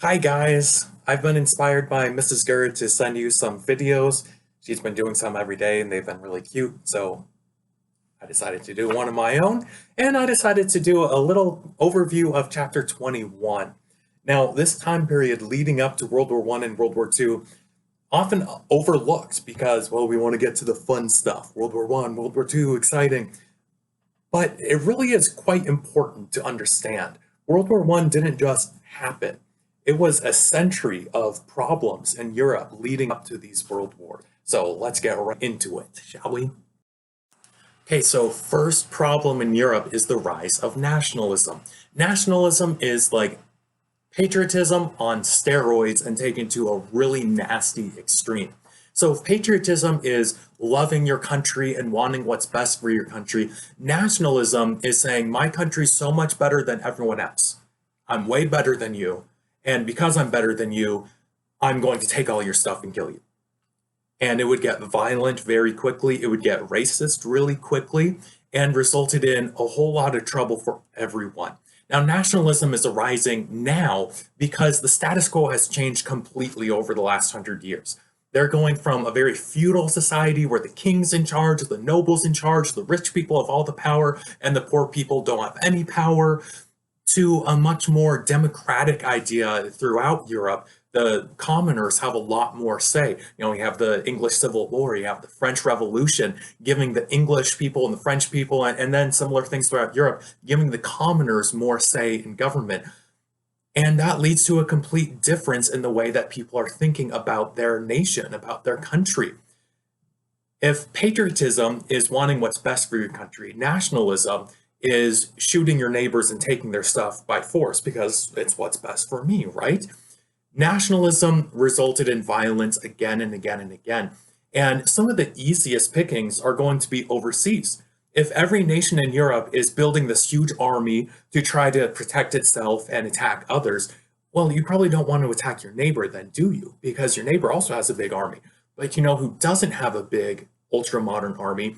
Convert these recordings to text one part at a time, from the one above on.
Hi guys, I've been inspired by Mrs. Gerd to send you some videos. She's been doing some every day and they've been really cute, so I decided to do one of my own, and I decided to do a little overview of chapter 21. Now, this time period leading up to World War I and World War II often overlooked because, well, we want to get to the fun stuff. World War I, World War II, exciting. But it really is quite important to understand. World War I didn't just happen. It was a century of problems in Europe leading up to these world wars. So let's get right into it, shall we? Okay, so first problem in Europe is the rise of nationalism. Nationalism is like patriotism on steroids and taken to a really nasty extreme. So if patriotism is loving your country and wanting what's best for your country, nationalism is saying my country's so much better than everyone else. I'm way better than you, and because I'm better than you, I'm going to take all your stuff and kill you. And it would get violent very quickly, it would get racist really quickly, and resulted in a whole lot of trouble for everyone. Now, nationalism is arising now because the status quo has changed completely over the last 100 years. They're going from a very feudal society where the king's in charge, the noble's in charge, the rich people have all the power, and the poor people don't have any power, to a much more democratic idea throughout Europe. The commoners have a lot more say. You have the English Civil War, you have the French Revolution, giving the English people and the French people, and then similar things throughout Europe, giving the commoners more say in government. And that leads to a complete difference in the way that people are thinking about their nation, about their country. If patriotism is wanting what's best for your country, nationalism is shooting your neighbors and taking their stuff by force because it's what's best for me, right? Nationalism resulted in violence again and again and again. And some of the easiest pickings are going to be overseas. If every nation in Europe is building this huge army to try to protect itself and attack others, well, you probably don't want to attack your neighbor then, do you? Because your neighbor also has a big army. But you know who doesn't have a big ultra modern army?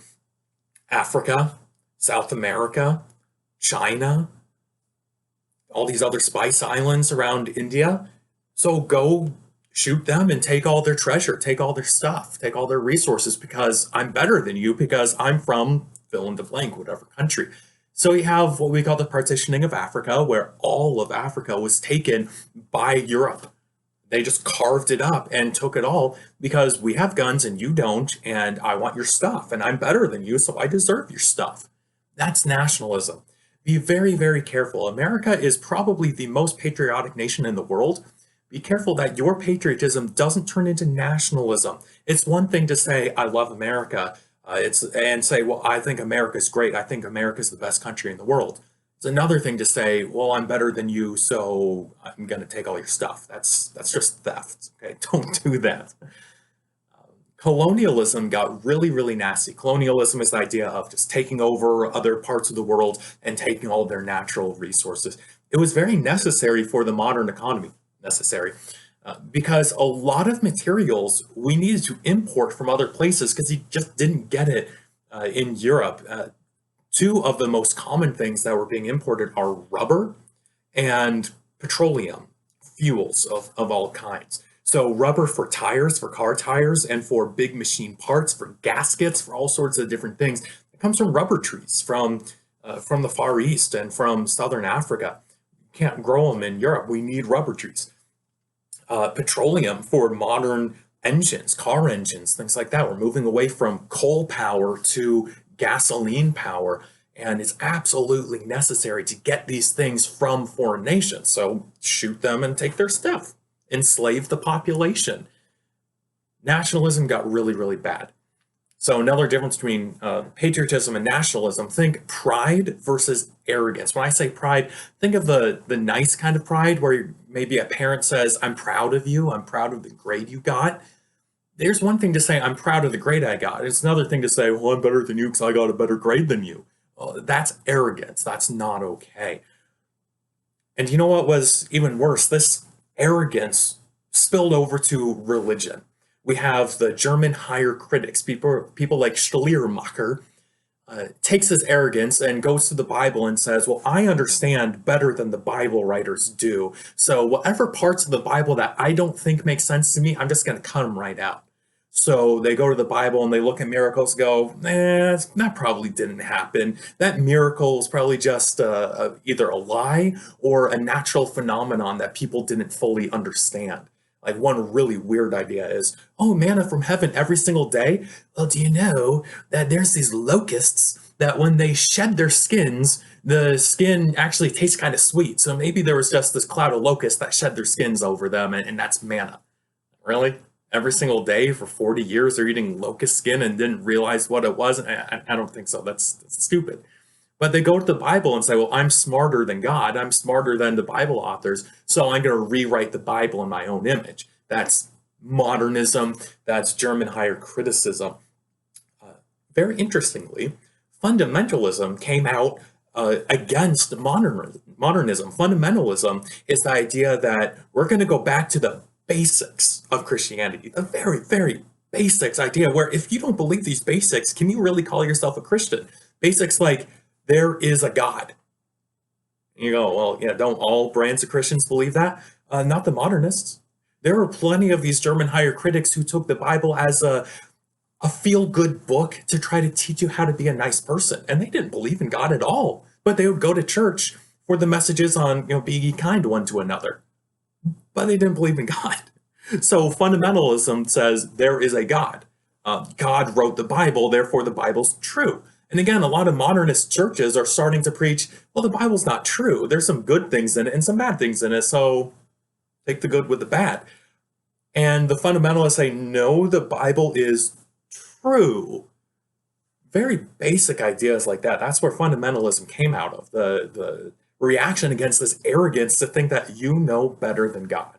Africa, South America, China, all these other spice islands around India. So go shoot them and take all their treasure, take all their stuff, take all their resources because I'm better than you because I'm from fill in the blank, whatever country. So you have what we call the partitioning of Africa, where all of Africa was taken by Europe. They just carved it up and took it all because we have guns and you don't, and I want your stuff, and I'm better than you, so I deserve your stuff. That's nationalism. Be very, very careful. America is probably the most patriotic nation in the world. Be careful that your patriotism doesn't turn into nationalism. It's one thing to say, I love America, and say, well, I think America's great. I think America's the best country in the world. It's another thing to say, well, I'm better than you, so I'm going to take all your stuff. That's just theft. Okay, don't do that. Colonialism got really, really nasty. Colonialism is the idea of just taking over other parts of the world and taking all of their natural resources. It was very necessary for the modern economy, necessary, because a lot of materials we needed to import from other places because you just didn't get it in Europe. Two of the most common things that were being imported are rubber and petroleum fuels of all kinds. So rubber for tires, for car tires, and for big machine parts, for gaskets, for all sorts of different things. It comes from rubber trees from the Far East and from Southern Africa. You can't grow them in Europe. We need rubber trees. Petroleum for modern engines, car engines, things like that. We're moving away from coal power to gasoline power, and it's absolutely necessary to get these things from foreign nations. So shoot them and take their stuff, enslave the population. Nationalism got really, really bad. So another difference between patriotism and nationalism, think pride versus arrogance. When I say pride, think of the nice kind of pride where maybe a parent says, I'm proud of you, I'm proud of the grade you got. There's one thing to say, I'm proud of the grade I got. It's another thing to say, well, I'm better than you because I got a better grade than you. Well, that's arrogance. That's not okay. And you know what was even worse? This arrogance spilled over to religion. We have the German higher critics, people like Schleiermacher, takes his arrogance and goes to the Bible and says, well, I understand better than the Bible writers do. So whatever parts of the Bible that I don't think make sense to me, I'm just going to cut them right out. So they go to the Bible and they look at miracles, go, that probably didn't happen. That miracle is probably just either a lie or a natural phenomenon that people didn't fully understand. Like one really weird idea is, oh, manna from heaven every single day. Well, do you know that there's these locusts that when they shed their skins, the skin actually tastes kind of sweet. So maybe there was just this cloud of locusts that shed their skins over them, and that's manna. Really? Every single day for 40 years they're eating locust skin and didn't realize what it was? I don't think so. That's stupid. But they go to the Bible and say, well, I'm smarter than God. I'm smarter than the Bible authors. So I'm going to rewrite the Bible in my own image. That's modernism. That's German higher criticism. Very interestingly, fundamentalism came out against modernism. Fundamentalism is the idea that we're going to go back to the basics of Christianity, the very, very basics idea where if you don't believe these basics, can you really call yourself a Christian? Basics like there is a God. You go, well, yeah, don't all brands of Christians believe that? Not the modernists. There are plenty of these German higher critics who took the Bible as a feel-good book to try to teach you how to be a nice person. And they didn't believe in God at all, but they would go to church for the messages on, be ye kind one to another. But they didn't believe in God. So fundamentalism says there is a God. God wrote the Bible, therefore the Bible's true. And again, a lot of modernist churches are starting to preach, well, the Bible's not true. There's some good things in it and some bad things in it, so take the good with the bad. And the fundamentalists say, no, the Bible is true. Very basic ideas like that. That's where fundamentalism came out of, the reaction against this arrogance to think that you know better than God.